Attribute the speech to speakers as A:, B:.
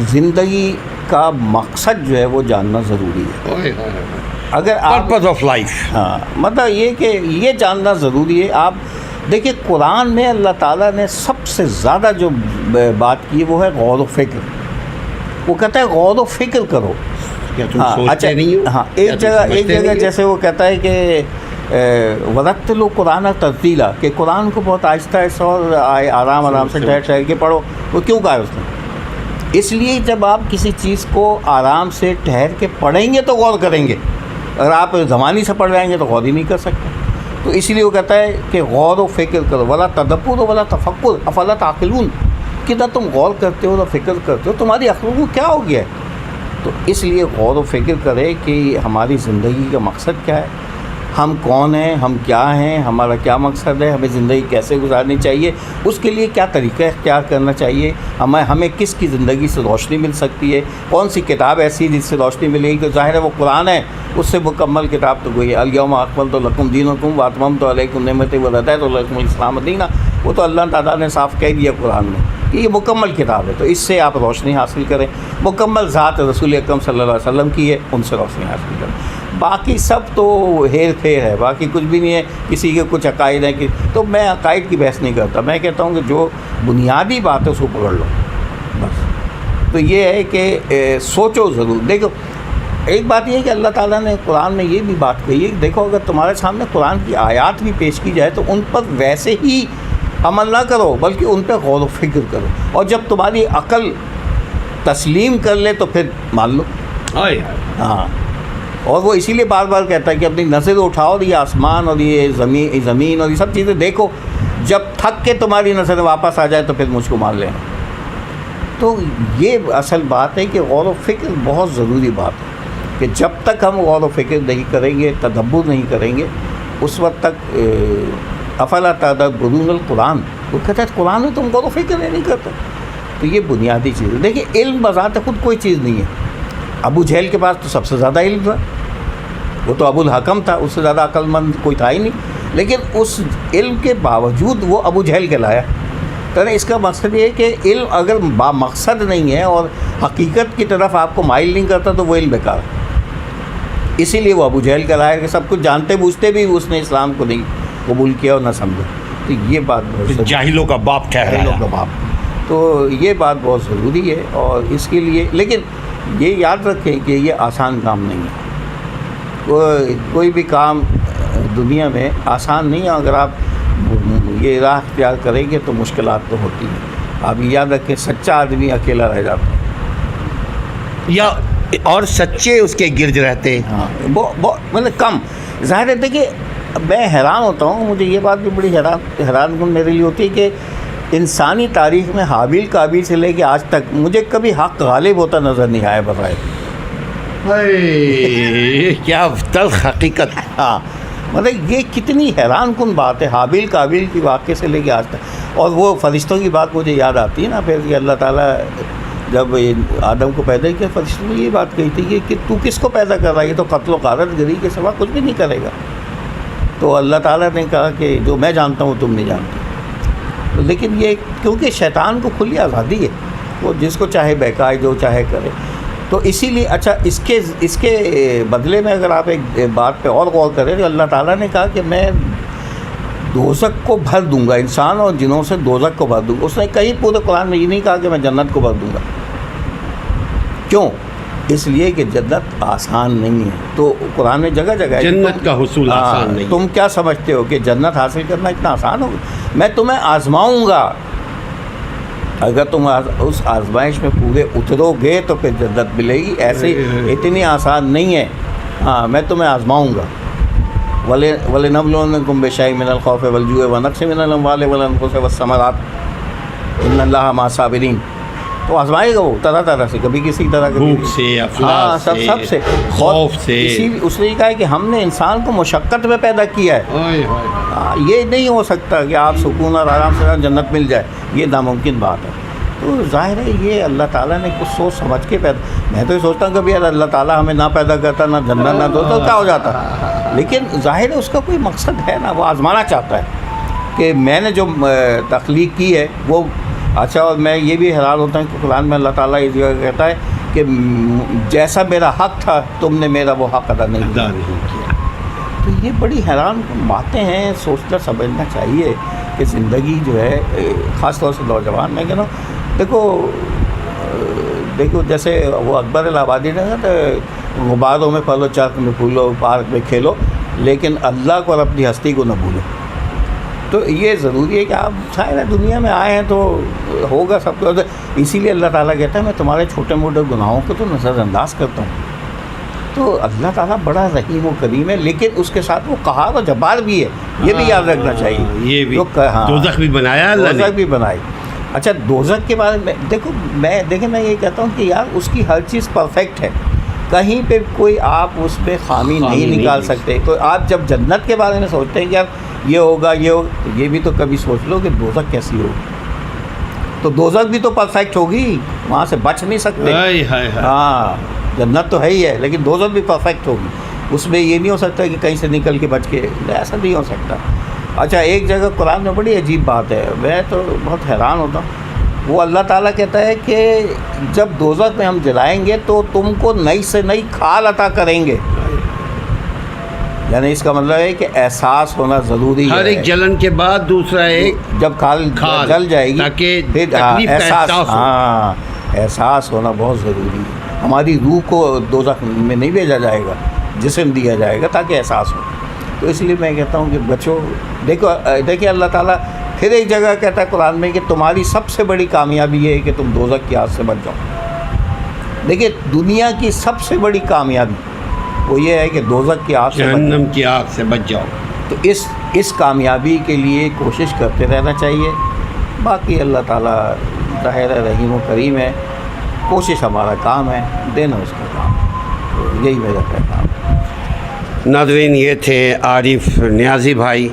A: زندگی کا مقصد جو ہے وہ جاننا ضروری ہے. اگر
B: پرپز آف لائف،
A: ہاں مطلب یہ کہ یہ جاننا ضروری ہے. آپ دیکھیں قرآن میں اللہ تعالیٰ نے سب سے زیادہ جو بات کی وہ ہے غور و فکر. وہ کہتا ہے غور و فکر کرو. اچھا ہاں ایک جگہ جیسے وہ کہتا ہے کہ ورتلوا قرآن ترتیلا، کہ قرآن کو بہت آہستہ آہستہ اور آرام سے ٹھہر کے پڑھو. وہ کیوں کہا ہے اس نے؟ اس لیے جب آپ کسی چیز کو آرام سے ٹھہر کے پڑھیں گے تو غور کریں گے. اگر آپ زمانی سے پڑھ جائیں گے تو غور ہی نہیں کر سکتے. تو اس لیے وہ کہتا ہے کہ غور و فکر کرو. ولا تدبر ولا تفکر افلا تعقلون، کہ نہ تم غور کرتے ہو نہ فکر کرتے ہو، تمہاری عقل کو کیا ہو گیا ہے؟ تو اس لیے غور و فکر کرے کہ ہماری زندگی کا مقصد کیا ہے، ہم کون ہیں، ہم کیا ہیں، ہمارا کیا مقصد ہے، ہمیں زندگی کیسے گزارنی چاہیے، اس کے لیے کیا طریقہ اختیار کرنا چاہیے، ہمیں کس کی زندگی سے روشنی مل سکتی ہے، کون سی کتاب ایسی جس سے روشنی ملے گی. تو ظاہر ہے وہ قرآن ہے، اس سے مکمل کتاب تو کوئی الیوم اکملت لکم دینکم واتممت علیکم نعمتی ورضیت لکم الاسلام دینا. وہ تو اللہ تعالیٰ نے صاف کہہ دیا قرآن میں کہ یہ مکمل کتاب ہے. تو اس سے آپ روشنی حاصل کریں. مکمل ذات رسول اکرم صلی اللہ علیہ وسلم کی ہے، ان سے روشنی حاصل کریں. باقی سب تو ہیر پھیر ہے، باقی کچھ بھی نہیں ہے. کسی کے کچھ عقائد ہیں تو میں عقائد کی بحث نہیں کرتا. میں کہتا ہوں کہ جو بنیادی بات ہے اس کو پکڑ لو بس. تو یہ ہے کہ سوچو ضرور. دیکھو ایک بات یہ ہے کہ اللہ تعالیٰ نے قرآن میں یہ بھی بات کہی ہے کہ دیکھو اگر تمہارے سامنے قرآن کی آیات بھی پیش کی جائے تو ان پر ویسے ہی عمل نہ کرو بلکہ ان پہ غور و فکر کرو. اور جب تمہاری عقل تسلیم کر لے تو پھر مان لو. ہاں اور وہ اسی لیے بار بار کہتا ہے کہ اپنی نظر اٹھاؤ اور یہ آسمان اور یہ زمین اور یہ سب چیزیں دیکھو. جب تھک کے تمہاری نظر واپس آ جائے تو پھر مجھ کو مان لینا. تو یہ اصل بات ہے کہ غور و فکر بہت ضروری بات ہے کہ جب تک ہم غور و فکر نہیں کریں گے، تدبر نہیں کریں گے، اس وقت تک افلا تدبرون القرآن. وہ کہتا ہے قرآن میں تم غور و فکر نہیں کرتے. تو یہ بنیادی چیز ہے. دیکھیں علم بذات خود کوئی چیز نہیں ہے. ابو جہل کے پاس تو سب سے زیادہ علم تھا، وہ تو ابو الحکم تھا، اس سے زیادہ عقل مند کوئی تھا ہی نہیں، لیکن اس علم کے باوجود وہ ابو جہل کہلایا. تو اس کا مقصد یہ ہے کہ علم اگر با مقصد نہیں ہے اور حقیقت کی طرف آپ کو مائل نہیں کرتا تو وہ علم بیکار ہے. اسی لیے وہ ابو جہل کہلایا کہ سب کچھ جانتے بوجھتے بھی اس نے اسلام کو نہیں قبول کیا اور نہ سمجھا. تو یہ بات
B: جاہلوں کا باپ ٹھہرایا.
A: تو یہ بات بہت ضروری ہے. اور اس کے لیے لیکن یہ یاد رکھیں کہ یہ آسان کام نہیں ہے. کوئی بھی کام دنیا میں آسان نہیں ہے. اگر آپ یہ راہ اختیار کریں گے تو مشکلات تو ہوتی ہیں. آپ یاد رکھیں سچا آدمی اکیلا رہ جاتا ہے
B: یا اور سچے اس کے گرد رہتے.
A: ہاں مطلب کم. ظاہر ہے کہ میں حیران ہوتا ہوں، مجھے یہ بات بھی بڑی حیران کن میرے لیے ہوتی ہے کہ انسانی تاریخ میں حابیل قابیل سے لے کے آج تک مجھے کبھی حق غالب ہوتا نظر نہیں آیا. بتائے
B: کیا تلخ حقیقت.
A: ہاں مطلب یہ کتنی حیران کن بات ہے حابیل قابیل کی واقعے سے لے کے آج تک. اور وہ فرشتوں کی بات مجھے یاد آتی ہے نا پھر کہ اللہ تعالیٰ جب آدم کو پیدا کیا فرشتوں نے یہ بات کہی تھی کہ تو کس کو پیدا کر رہا ہے، یہ تو قتل و غارت گری کے سوا کچھ بھی نہیں کرے گا. تو اللہ تعالیٰ نے کہا کہ جو میں جانتا ہوں تم نہیں جانتے. لیکن یہ کیونکہ شیطان کو کھلی آزادی ہے، وہ جس کو چاہے بہکائے جو چاہے کرے. تو اسی لیے اچھا اس کے بدلے میں اگر آپ ایک بات پہ اور غور کریں تو اللہ تعالیٰ نے کہا کہ میں دوزخ کو بھر دوں گا، انسان اور جنوں سے دوزخ کو بھر دوں گا. اس نے کہیں پورے قرآن میں یہ نہیں کہا کہ میں جنت کو بھر دوں گا. کیوں؟ اس لیے کہ جنت آسان نہیں ہے. تو قرآن میں جگہ جگہ
B: جنت کا حصول آسان نہیں.
A: تم کیا سمجھتے ہو کہ جنت حاصل کرنا اتنا آسان ہوگا؟ میں تمہیں آزماؤں گا. اگر تم اس آزمائش میں پورے اترو گے تو پھر جنت ملے گی. ایسے اتنی آسان نہیں ہے. ہاں میں تمہیں آزماؤں گا. وَلِنَبْلُوَنَّكُمْ بِشَيْءٍ مِّنَ الْخَوْفِ وَالْجُوعِ وَنَقْصٍ مِّنَ الْأَمْوَالِ وَالْأَنفُسِ وَالثَّمَرَاتِ إِنَّ اللَّهَ مَعَ الصَّابِرِينَ. تو آزمائے گا وہ طرح طرح سے، کبھی کسی طرح کے
B: بھوک سے، افلاس سے،
A: سب سے،
B: خوف سے.
A: اس نے کہا کہ ہم نے انسان کو مشقت میں پیدا کیا ہے. یہ نہیں ہو سکتا کہ آپ سکون اور آرام سے جنت مل جائے، یہ ناممکن بات ہے. تو ظاہر ہے یہ اللہ تعالیٰ نے کچھ سوچ سمجھ کے پیدا. میں تو یہ سوچتا ہوں کہ بھی اللہ تعالیٰ ہمیں نہ پیدا کرتا نہ جنت نہ دو تو کیا ہو جاتا. لیکن ظاہر ہے اس کا کوئی مقصد ہے نا، وہ آزمانا چاہتا ہے کہ میں نے جو تخلیق کی ہے وہ اچھا، اور میں یہ بھی حیران ہوتا ہوں کہ قرآن میں اللہ تعالیٰ اس جگہ کہتا ہے کہ جیسا میرا حق تھا تم نے میرا وہ حق ادا نہیں کیا. تو یہ بڑی حیران باتیں ہیں، سوچنا سمجھنا چاہیے کہ زندگی جو ہے خاص طور سے نوجوان میں کہنا دیکھو جیسے وہ اکبر الہ آبادی نے کہا تو غباروں میں پھلو، چرخ میں پھولو، پارک میں کھیلو، لیکن اللہ کو اور اپنی ہستی کو نہ بھولو. تو یہ ضروری ہے کہ آپ سارے دنیا میں آئے ہیں تو ہوگا سب کو. اسی لیے اللہ تعالیٰ کہتا ہے میں تمہارے چھوٹے موٹے گناہوں کو تو نظر انداز کرتا ہوں. تو اللہ تعالیٰ بڑا رحیم و کریم ہے، لیکن اس کے ساتھ وہ قہار و جبار بھی ہے، یہ بھی یاد رکھنا چاہیے.
B: یہ بھی دوزخ بھی بنایا اللہ نے،
A: دوزخ بھی بنائی. اچھا، دوزخ کے بارے میں دیکھو، میں یہ کہتا ہوں کہ یار اس کی ہر چیز پرفیکٹ ہے، کہیں پہ کوئی آپ اس پہ خامی نہیں نکال سکتے. تو آپ جب جنت کے بارے میں سوچتے ہیں کہ یار یہ ہوگا یہ بھی تو کبھی سوچ لو کہ دوزخ کیسی ہوگی. تو دوزخ بھی تو پرفیکٹ ہوگی، وہاں سے بچ نہیں سکتے. ہاں، جنت تو ہے ہی ہے لیکن دوزخ بھی پرفیکٹ ہوگی، اس میں یہ نہیں ہو سکتا کہ کہیں سے نکل کے بچ کے، ایسا نہیں ہو سکتا. اچھا، ایک جگہ قرآن میں بڑی عجیب بات ہے، میں تو بہت حیران ہوتا ہوں. وہ اللہ تعالیٰ کہتا ہے کہ جب دوزخ میں ہم جلائیں گے تو تم کو نئی سے نئی کھال عطا کریں گے. یعنی اس کا مطلب ہے کہ احساس ہونا ضروری ہے.
B: ہر ایک جلن کے بعد دوسرا ایک
A: جب کھال جل جائے گی
B: تاکہ
A: پھر احساس ہونا بہت ضروری ہے. ہماری روح کو دوزخ میں نہیں بھیجا جائے گا، جسم دیا جائے گا تاکہ احساس ہو. تو اس لیے میں کہتا ہوں کہ بچو. دیکھیے اللہ تعالیٰ پھر ایک جگہ کہتا ہے قرآن میں کہ تمہاری سب سے بڑی کامیابی یہ ہے کہ تم دوزخ کی آگ سے بچ جاؤ. دیکھیے دنیا کی سب سے بڑی کامیابی وہ یہ ہے کہ دوزخ کی آگ سے
B: جہنم کی آگ سے بچ جاؤ.
A: تو اس کامیابی کے لیے کوشش کرتے رہنا چاہیے. باقی اللہ تعالیٰ ظاہر رحیم و کریم ہے، کوشش ہمارا کام ہے، دینا اس کا کام. تو یہی میرا پیغام ہے.
B: ناظرین، یہ تھے عارف نیازی بھائی.